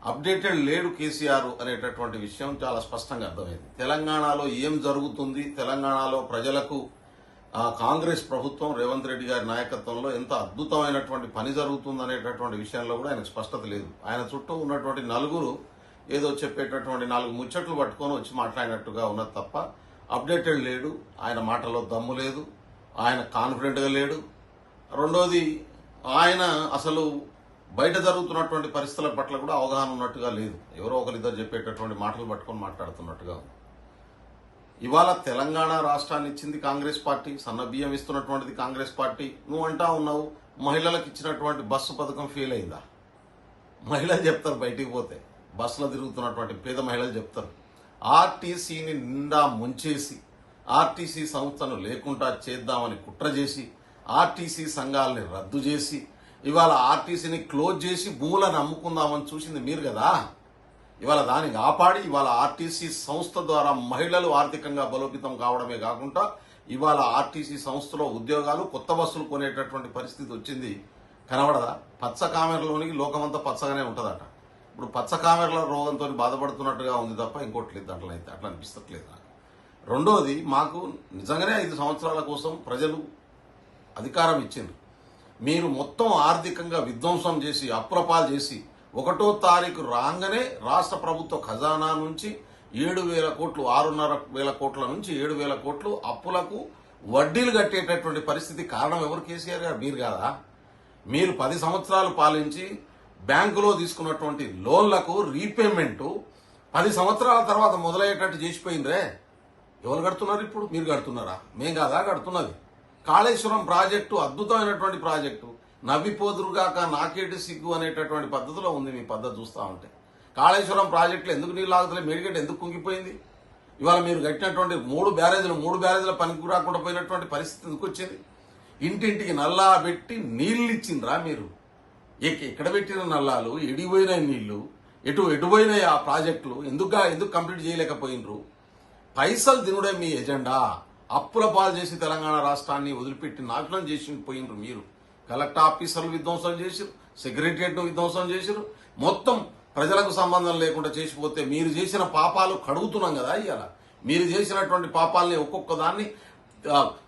Updated లేడు కేసీఆర్ అనేటటువంటి విషయం చాలా స్పష్టంగా అర్థమైంది. తెలంగాణలో ఏం జరుగుతుంది, తెలంగాణలో ప్రజలకు కాంగ్రెస్ ప్రభుత్వం రేవంత్ రెడ్డి గారి నాయకత్వంలో ఎంత అద్భుతమైనటువంటి పని జరుగుతుంది అనేటటువంటి విషయంలో కూడా ఆయనకు స్పష్టత లేదు. ఆయన చుట్టూ ఉన్నటువంటి నలుగురు ఏదో చెప్పేటటువంటి 4 ముచ్చట్లు పట్టుకొని వచ్చి మాట్లాడినట్టుగా ఉన్నది తప్ప అప్డేటెడ్ లేడు. ఆయన మాటలో దమ్ము లేదు, ఆయన కాన్ఫిడెంట్గా లేడు. రెండోది, ఆయన అసలు బయట జరుగుతున్నటువంటి పరిస్థితుల పట్ల కూడా అవగాహన ఉన్నట్టుగా లేదు. ఎవరో ఒకరిద్దరు చెప్పేటటువంటి మాటలు పట్టుకొని మాట్లాడుతున్నట్టుగా ఉంది. ఇవాళ తెలంగాణ రాష్ట్రాన్ని ఇచ్చింది కాంగ్రెస్ పార్టీ, సన్న బియ్యం ఇస్తున్నటువంటిది కాంగ్రెస్ పార్టీ. నువ్వు అంటా ఉన్నావు మహిళలకు ఇచ్చినటువంటి బస్సు పథకం ఫెయిల్ అయిందా? మహిళలు చెప్తారు, బయటికి పోతే బస్సులో తిరుగుతున్నటువంటి పేద మహిళలు చెప్తారు. ఆర్టీసీని నిండా ముంచేసి ఆర్టీసీ సంస్థను లేకుండా చేద్దామని కుట్ర చేసి ఆర్టీసీ సంఘాలని రద్దు చేసి ఇవాళ ఆర్టీసీని క్లోజ్ చేసి భూములను అమ్ముకుందామని చూసింది మీరు కదా. ఇవాళ దాన్ని కాపాడి ఇవాళ ఆర్టీసీ సంస్థ ద్వారా మహిళలు ఆర్థికంగా బలోపేతం కావడమే కాకుండా ఇవాళ ఆర్టీసీ సంస్థలో ఉద్యోగాలు, కొత్త బస్సులు కొనేటటువంటి పరిస్థితి వచ్చింది. కనబడదా? పచ్చ కామెరలోనికి లోకమంతా పచ్చగానే ఉంటుందట. ఇప్పుడు పచ్చ కామెరల రోగంతో బాధపడుతున్నట్టుగా ఉంది తప్ప ఇంకోటి లేదు. దాంట్లో అయితే అట్లా అనిపిస్తట్లేదు నాకు. రెండోది, మాకు నిజంగానే 5 సంవత్సరాల కోసం ప్రజలు అధికారం ఇచ్చింది. మీరు మొత్తం ఆర్థికంగా విధ్వంసం చేసి అప్రపాలు చేసి 1వ తారీఖు రాగానే రాష్ట్ర ప్రభుత్వ ఖజానా నుంచి 7,000 కోట్లు, 6,500 కోట్ల నుంచి 7,000 కోట్లు అప్పులకు వడ్డీలు కట్టేటటువంటి పరిస్థితి కారణం ఎవరు? కేసీఆర్ గారు. మీరు కాదా? మీరు 10 సంవత్సరాలు పాలించి బ్యాంకులో తీసుకున్నటువంటి లోన్లకు రీపేమెంట్ 10 సంవత్సరాల తర్వాత మొదలయ్యేటట్టు చేసిపోయిందే. ఎవరు కడుతున్నారు ఇప్పుడు? మీరు కడుతున్నారా? మేం కాదా కడుతున్నది? కాళేశ్వరం ప్రాజెక్టు అద్భుతమైనటువంటి ప్రాజెక్టు. నవ్విపోదురుగాక నాకేటి సిగ్గు అనేటటువంటి పద్ధతిలో ఉంది మీ పద్ధతి చూస్తా ఉంటే. కాళేశ్వరం ప్రాజెక్టులో ఎందుకు నీళ్ళు ఆగుతలే? మేడిగడ్డ ఎందుకు కుంగిపోయింది? ఇవాళ మీరు కట్టినటువంటి 3 బ్యారేజీల పనికి రాకుండా పోయినటువంటి పరిస్థితి ఎందుకు వచ్చింది? ఇంటింటికి నల్లా పెట్టి నీళ్లు ఇచ్చిండ్రా మీరు? ఎక్కడ పెట్టిన నల్లాలు, ఎడిపోయిన నీళ్లు, ఎటుపోయినాయి ఆ ప్రాజెక్టులు? ఎందుకు కంప్లీట్ చేయలేకపోయినరు? పైసలు తినుడే మీ ఎజెండా. అప్పుల పాలు చేసి తెలంగాణ రాష్ట్రాన్ని వదిలిపెట్టి నాశనం చేసి పోయినరు మీరు. కలెక్టర్ ఆఫీసర్లు విధ్వంసం చేసిరు, సెక్రటరియట్ను విధ్వంసం చేసిరు. మొత్తం ప్రజలకు సంబంధం లేకుండా చేసిపోతే మీరు చేసిన పాపాలు కడుగుతున్నాం కదా. ఇవాళ మీరు చేసినటువంటి పాపాలని ఒక్కొక్క దాన్ని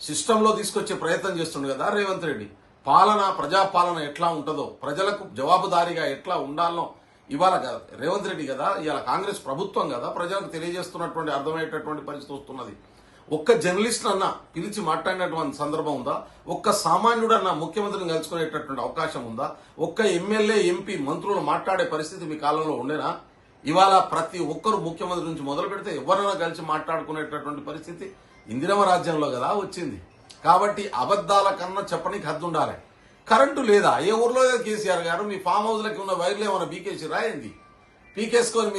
సిస్టంలో తీసుకొచ్చే ప్రయత్నం చేస్తుండే కదా రేవంత్ రెడ్డి. ప్రజాపాలన ఎట్లా ఉంటుందో, ప్రజలకు జవాబుదారీగా ఎట్లా ఉండాలో ఇవాళ రేవంత్ రెడ్డి కదా, ఇవాళ కాంగ్రెస్ ప్రభుత్వం కదా ప్రజలకు తెలియజేస్తున్నటువంటి అర్థమయ్యేటటువంటి పరిస్థితి వస్తున్నది. ఒక్క జర్నలిస్ట్ అన్న పిలిచి మాట్లాడినటువంటి సందర్భం ఉందా? ఒక్క సామాన్యుడన్నా ముఖ్యమంత్రిని కలుసుకునేటటువంటి అవకాశం ఉందా? ఒక్క ఎమ్మెల్యే, ఎంపీ, మంత్రులు మాట్లాడే పరిస్థితి మీ కాలంలో ఉండేనా? ఇవాళ ప్రతి ఒక్కరు ముఖ్యమంత్రి నుంచి మొదలు పెడితే ఎవరైనా కలిసి మాట్లాడుకునేటటువంటి పరిస్థితి ఇందిరమ రాజ్యంలో కదా వచ్చింది. కాబట్టి అబద్దాల కన్నా చెప్పడానికి హద్దు ఉండాలి. కరెంటు లేదా? ఏ ఊర్లో లేదు కేసీఆర్ గారు. మీ ఫామ్ హౌస్లకి ఉన్న వైర్లు ఏమైనా బీకేసి రాయింది? పీకేసుకొని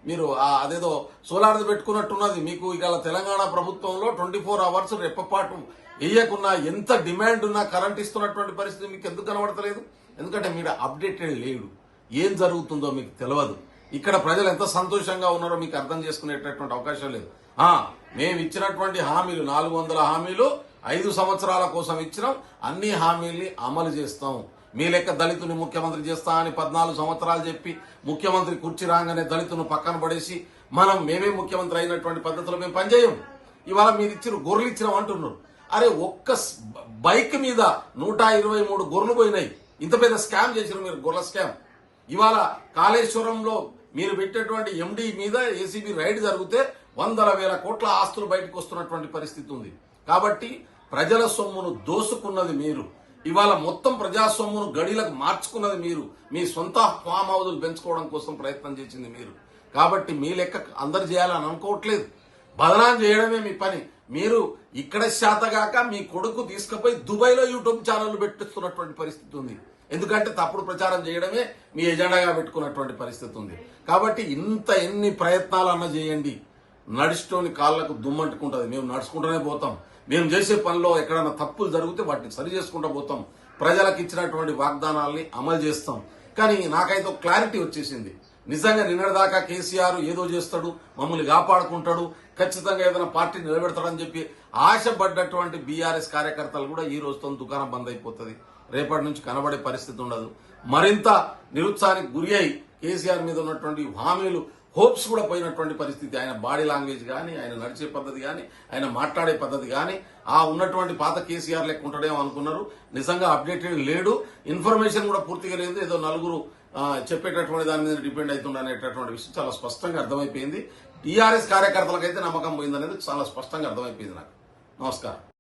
మీరు అదేదో సోలార్ది పెట్టుకున్నట్టున్నది. మీకు ఇవాళ తెలంగాణ ప్రభుత్వంలో 24 అవర్స్ రెప్పపాటు వేయకున్నా ఎంత డిమాండ్ ఉన్నా కరెంట్ ఇస్తున్నటువంటి పరిస్థితి మీకు ఎందుకు కనబడతలేదు? ఎందుకంటే మీరు అప్డేటెడ్ లేడు. ఏం జరుగుతుందో మీకు తెలియదు. ఇక్కడ ప్రజలు ఎంత సంతోషంగా ఉన్నారో మీకు అర్థం చేసుకునేటటువంటి అవకాశం లేదు. మేము ఇచ్చినటువంటి హామీలు 400 హామీలు 5 సంవత్సరాల కోసం ఇచ్చినాం. అన్ని హామీల్ని అమలు చేస్తాం. మీ లెక్క దళితుని ముఖ్యమంత్రి చేస్తా అని 14 సంవత్సరాలు చెప్పి ముఖ్యమంత్రి కుర్చీ రాగానే దళితును పక్కన పడేసి మేమే ముఖ్యమంత్రి అయినటువంటి పద్ధతిలో మేము పనిచేయం. ఇవాళ మీరు ఇచ్చిన గొర్రెలు ఇచ్చినాం అంటున్నారు. అరే, ఒక్క బైక్ మీద 123 గొర్రెలు పోయినాయి. ఇంత పెద్ద స్కామ్ చేసిన మీరు, గొర్రెల స్కామ్. ఇవాళ కాళేశ్వరంలో మీరు పెట్టేటువంటి ఎండి మీద ఏసీబీ రైడ్ జరిగితే 100,000 కోట్ల ఆస్తులు బయటకు వస్తున్నటువంటి పరిస్థితి ఉంది. కాబట్టి ప్రజల సొమ్మును దోసుకున్నది మీరు. ఇవాళ మొత్తం ప్రజా సొమ్మును గడిలకు మార్చుకున్నది మీరు. మీ సొంత ఫామ్ హౌజులు పెంచుకోవడం కోసం ప్రయత్నం చేసింది మీరు. కాబట్టి మీ లెక్క అందరు చేయాలని అనుకోవట్లేదు. బదనాం చేయడమే మీ పని. మీరు ఇక్కడ శాతగాక మీ కొడుకు తీసుకుపోయి దుబాయ్లో యూట్యూబ్ ఛానళ్లు పెట్టిస్తున్నటువంటి పరిస్థితి ఉంది. ఎందుకంటే తప్పుడు ప్రచారం చేయడమే మీ ఎజెండాగా పెట్టుకున్నటువంటి పరిస్థితి ఉంది. కాబట్టి ఎన్ని ప్రయత్నాలన్నా చేయండి, నడుచుకొని కాళ్లకు దుమ్మంటుకుంటుంది. మేము నడుచుకుంటూనే పోతాం. మేము చేసే పనిలో ఎక్కడైనా తప్పులు జరిగితే వాటిని సరి చేసుకుంటూ పోతాం. ప్రజలకు ఇచ్చినటువంటి వాగ్దానాల్ని అమలు చేస్తాం. కానీ నాకైతే క్లారిటీ వచ్చేసింది. నిజంగా నిన్నటిదాకా కేసీఆర్ ఏదో చేస్తాడు, మమ్మల్ని కాపాడుకుంటాడు, ఖచ్చితంగా ఏదైనా పార్టీ నిలబెడతాడని చెప్పి ఆశపడ్డటువంటి బీఆర్ఎస్ కార్యకర్తలు కూడా ఈ రోజుతో దుకాణం బంద్ అయిపోతుంది. రేపటి నుంచి కనబడే పరిస్థితి ఉండదు. మరింత నిరుత్సాహానికి గురి అయి కేసీఆర్ మీద ఉన్నటువంటి హామీలు హోప్స్ కూడా పోయినటువంటి పరిస్థితి. ఆయన బాడీ లాంగ్వేజ్ కానీ, ఆయన నడిచే పద్ధతి కానీ, ఆయన మాట్లాడే పద్ధతి కానీ ఆ ఉన్నటువంటి పాత కేసీఆర్ లెక్క ఉంటాడేమో అనుకున్నారు. నిజంగా అప్డేటెడ్ లేడు. ఇన్ఫర్మేషన్ కూడా పూర్తిగా లేదు. ఏదో నలుగురు చెప్పేటటువంటి దాని మీద డిపెండ్ అవుతుండనేటటువంటి విషయం చాలా స్పష్టంగా అర్థమైపోయింది. టీఆర్ఎస్ కార్యకర్తలకైతే నమ్మకం పోయిందనేది చాలా స్పష్టంగా అర్థమైపోయింది నాకు. నమస్కారం.